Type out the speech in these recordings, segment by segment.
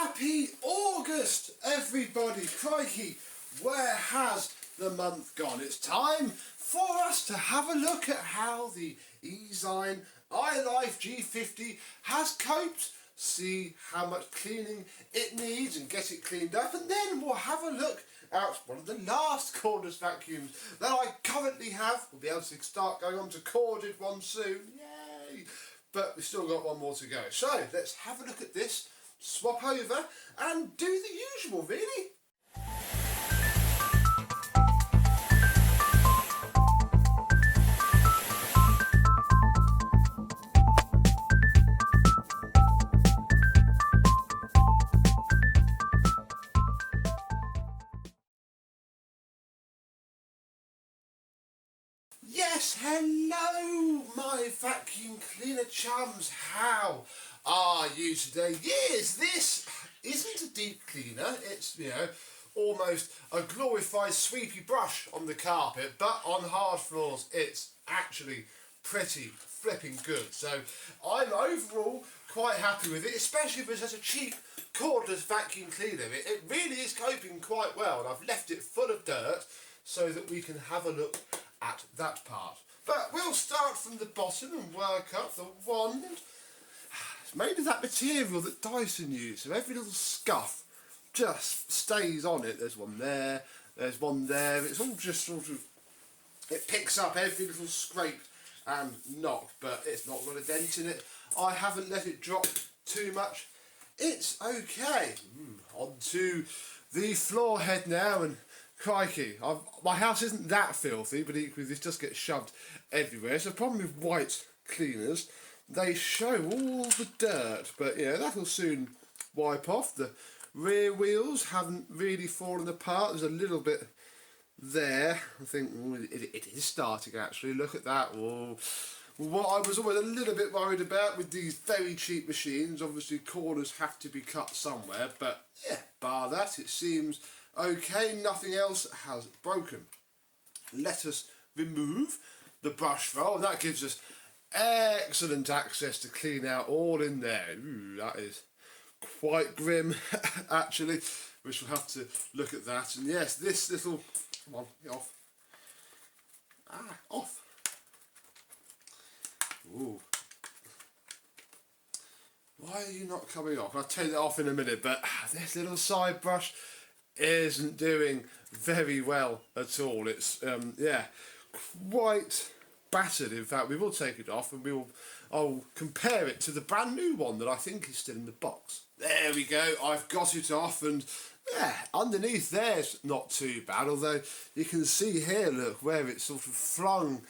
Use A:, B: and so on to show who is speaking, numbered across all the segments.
A: Happy August, everybody. Crikey, where has the month gone? It's time for us to have a look at how the Easine iLife G50 has coped, see how much cleaning it needs and get it cleaned up, and then we'll have a look at one of the last cordless vacuums that I currently have. We'll be able to start going on to corded ones soon, yay! But we've still got one more to go. So let's have a look at this, swap over and do the usual, really. Yes, hello my vacuum cleaner chums, how are you today? Yes, this isn't a deep cleaner, it's, almost a glorified sweepy brush on the carpet, but on hard floors it's actually pretty flipping good. So I'm overall quite happy with it, especially if it's such a cheap cordless vacuum cleaner. It really is coping quite well, and I've left it full of dirt so that we can have a look at that part. But we'll start from the bottom and work up. The wand, it's made of that material that Dyson used, so every little scuff just stays on it. There's one there, there's one there. It's all just sort of, it picks up every little scrape and knock, but it's not got a dent in it. I haven't let it drop too much. It's okay. On to the floor head now, and crikey, my house isn't that filthy, but equally this just gets shoved everywhere. It's a problem with white cleaners. They show all the dirt, but that'll soon wipe off. The rear wheels haven't really fallen apart. There's a little bit there. I think it is starting actually. Look at that. Whoa. What I was always a little bit worried about with these very cheap machines, obviously corners have to be cut somewhere, but yeah, bar that, it seems okay, nothing else has broken. Let us remove the brush roll, and that gives us excellent access to clean out all in there. Ooh, that is quite grim, actually. We shall have to look at that. And yes, this little, come on, get off. Off. Ooh. Why are you not coming off? I'll take that off in a minute, but this little side brush isn't doing very well at all. It's quite battered. In fact, we will take it off and I'll compare it to the brand new one that I think is still in the box. There we go, I've got it off, and underneath there's not too bad, although you can see here, look, where it's sort of flung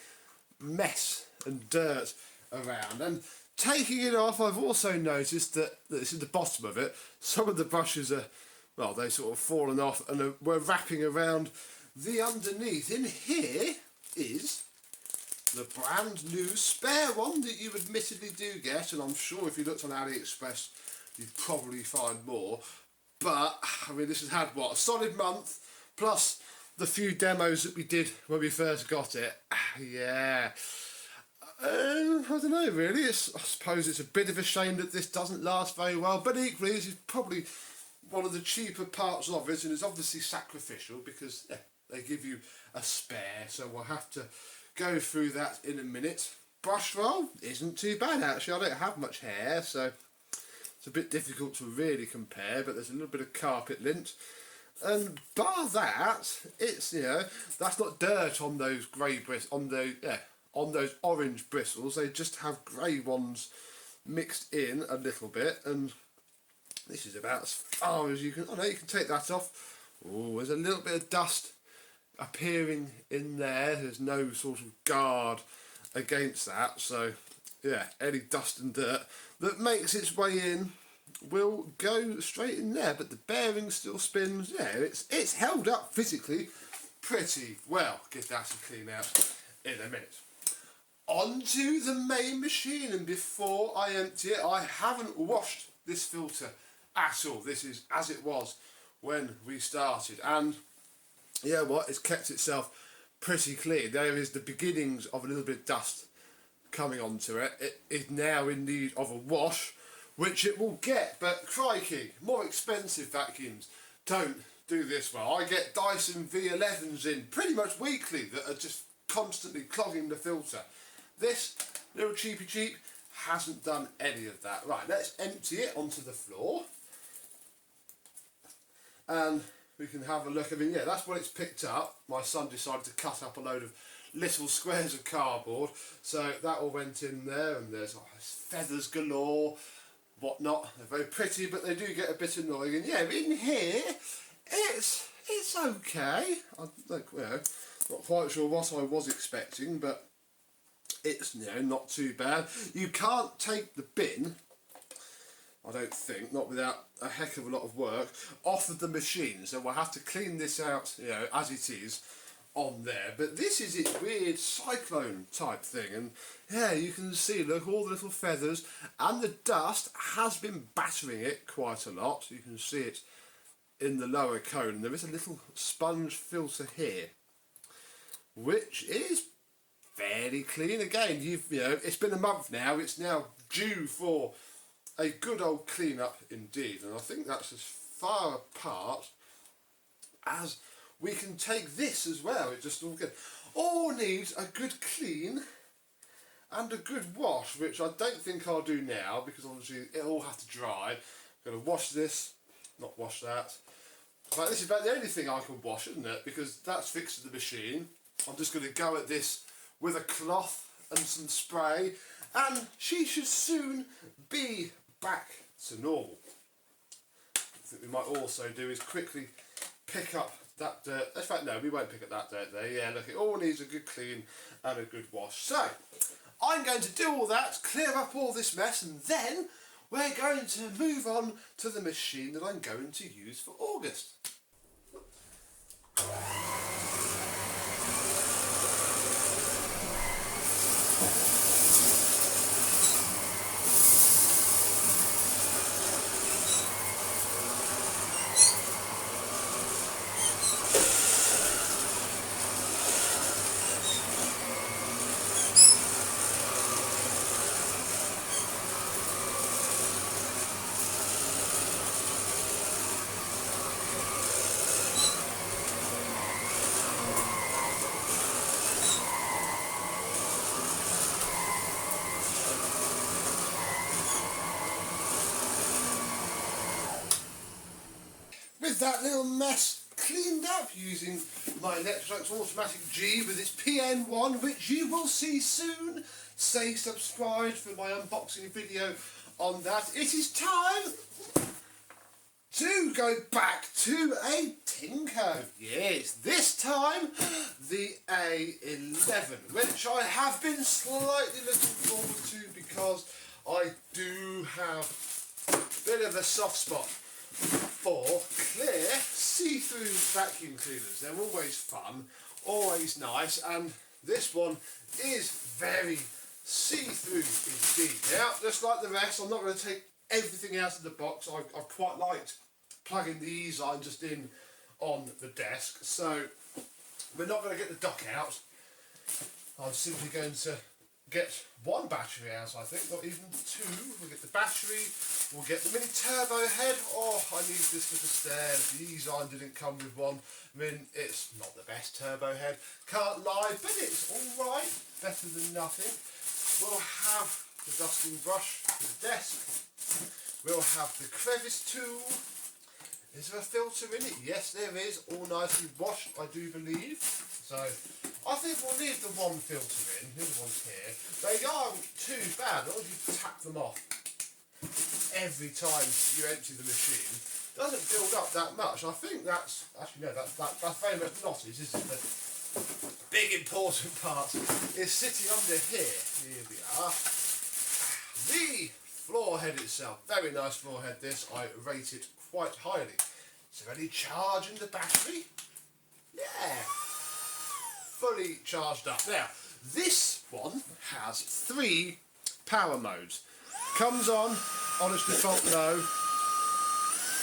A: mess and dirt around. And taking it off, I've also noticed that this is the bottom of it. Some of the brushes are, well, they sort of fallen off and we're wrapping around the underneath. In here is the brand new spare one that you admittedly do get, and I'm sure if you looked on AliExpress you'd probably find more. But I mean, this has had what, a solid month plus the few demos that we did when we first got it. Yeah, I don't know really. I suppose it's a bit of a shame that this doesn't last very well, but equally this is probably one of the cheaper parts of it, and it's obviously sacrificial because they give you a spare, so we'll have to go through that in a minute. Brush roll isn't too bad actually. I don't have much hair, so it's a bit difficult to really compare, but there's a little bit of carpet lint, and bar that, it's that's not dirt on those grey bristles, on those orange bristles. They just have grey ones mixed in a little bit, and this is about as far as you can. Oh no, you can take that off. Oh, there's a little bit of dust appearing in there. There's no sort of guard against that, so yeah, any dust and dirt that makes its way in will go straight in there. But the bearing still spins. Yeah, it's held up physically pretty well. Get that to clean out in a minute. Onto the main machine, and before I empty it, I haven't washed this filter at all. This is as it was when we started, and it's kept itself pretty clean. There is the beginnings of a little bit of dust coming onto it. It is now in need of a wash, which it will get, but crikey, more expensive vacuums don't do this well. I get Dyson V11s in pretty much weekly that are just constantly clogging the filter. This little cheapy cheap hasn't done any of that. Right, let's empty it onto the floor and we can have a look. I mean, yeah, that's what it's picked up. My son decided to cut up a load of little squares of cardboard, so that all went in there, and there's feathers galore, whatnot. They're very pretty, but they do get a bit annoying. And yeah, in here, it's okay. I'm like, you know, not quite sure what I was expecting, but it's, you know, not too bad. You can't take the bin, I don't think, not without a heck of a lot of work, off of the machine, so we'll have to clean this out, you know, as it is on there. But this is its weird cyclone type thing, and yeah, you can see, look, all the little feathers, and the dust has been battering it quite a lot. You can see it in the lower cone, and there is a little sponge filter here, which is fairly clean. Again, you know, it's been a month now, it's now due for a good old clean up indeed, and I think that's as far apart as we can take this as well. It just all needs a good clean and a good wash, which I don't think I'll do now because obviously it'll all have to dry. I'm going to wash this, not wash that. But this is about the only thing I can wash, isn't it? Because that's fixed to the machine. I'm just going to go at this with a cloth and some spray, and she should soon be back to normal. What we might also do is quickly pick up that dirt. In fact, no, we won't pick up that dirt there. Yeah, look, it all needs a good clean and a good wash. So, I'm going to do all that, clear up all this mess, and then we're going to move on to the machine that I'm going to use for August. With that little mess cleaned up using my Electrolux Automatic G with its PN1, which you will see soon. Stay subscribed for my unboxing video on that. It is time to go back to a Tinko. Yes, this time the A11, which I have been slightly looking forward to because I do have a bit of a soft spot for clear see-through vacuum cleaners. They're always fun, always nice, and this one is very see-through indeed. Now, just like the rest, I'm not going to take everything out of the box. I've quite liked plugging the Easine just in on the desk, so we're not going to get the dock out. I'm simply going to get one battery out, I think, not even two. We'll get the battery, we'll get the mini turbo head. Oh, I need this for the stairs. The Easine didn't come with one. I mean, it's not the best turbo head, can't lie, but it's alright, better than nothing. We'll have the dusting brush for the desk. We'll have the crevice tool. Is there a filter in it? Yes, there is, all nicely washed, I do believe. So, I think we'll leave the one filter in. Here's the ones here. They aren't too bad, as long as you tap them off every time you empty the machine. It doesn't build up that much. I think that's, actually no, that's very much not it, is it? The big important part is sitting under here. Here we are. The floor head itself. Very nice floor head this. I rate it quite highly. Is there any charge in the battery? Yeah. Fully charged up. Now, this one has 3 power modes. Comes on its default low,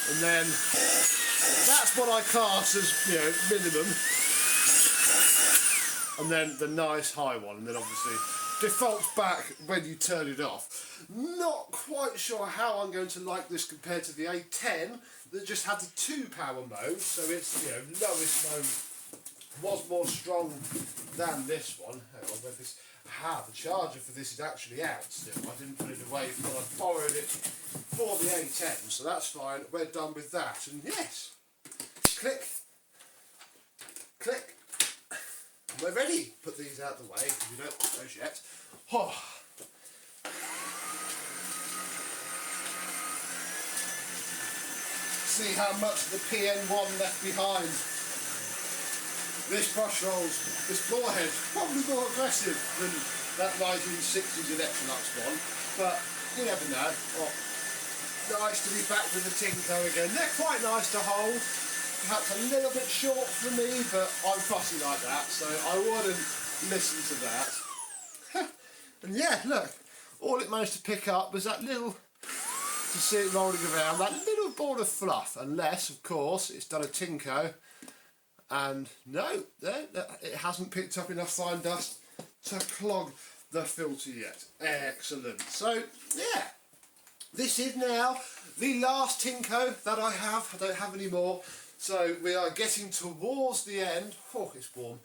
A: and then that's what I class as, you know, minimum. And then the nice high one, and then obviously defaults back when you turn it off. Not quite sure how I'm going to like this compared to the A10 that just had the 2 power mode, so its lowest mode was more strong than this one. Hang on, where this? The charger for this is actually out still. I didn't put it away, but I borrowed it for the A10, so that's fine. We're done with that, and yes, click, click. We're ready. Put these out the way because we don't want those yet. Oh. See how much of the PN1 left behind. This brush rolls, this forehead, probably more aggressive than that 1960s Electrolux one, but you never know. Oh, nice to be back with the Tinko again. They're quite nice to hold. Perhaps a little bit short for me, but I'm fussy like that, so I wouldn't listen to that. And yeah, look, all it managed to pick up was that little, to see it rolling around, that little ball of fluff, unless, of course, it's done a Tinko, and no, it hasn't picked up enough fine dust to clog the filter yet. Excellent. So, yeah, this is now the last Tinko that I have. I don't have any more. So we are getting towards the end, oh it's warm,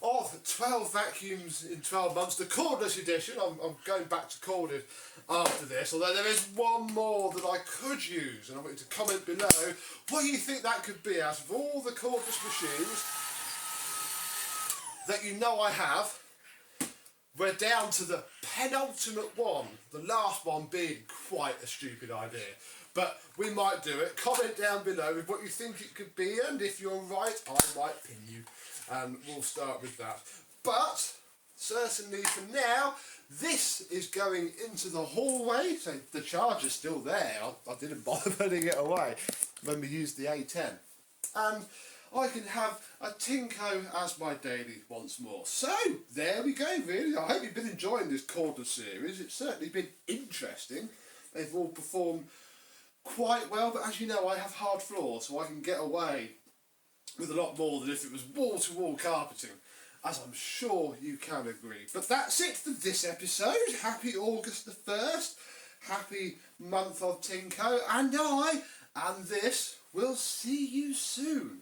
A: of 12 vacuums in 12 months, the cordless edition. I'm going back to corded after this, although there is one more that I could use, and I want you to comment below what you think that could be out of all the cordless machines that you know I have. We're down to the penultimate one, the last one being quite a stupid idea. But we might do it. Comment down below with what you think it could be, and if you're right, I might pin you. And we'll start with that. But, certainly for now, this is going into the hallway. So the charger's still there. I didn't bother putting it away when we used the A10. And I can have a Tinko as my daily once more. So, there we go, really. I hope you've been enjoying this cordless series. It's certainly been interesting. They've all performed quite well, but as you know, I have hard floors, so I can get away with a lot more than if it was wall-to-wall carpeting, as I'm sure you can agree. But that's it for this episode. Happy August the 1st, happy month of Tinko, and I and this will see you soon.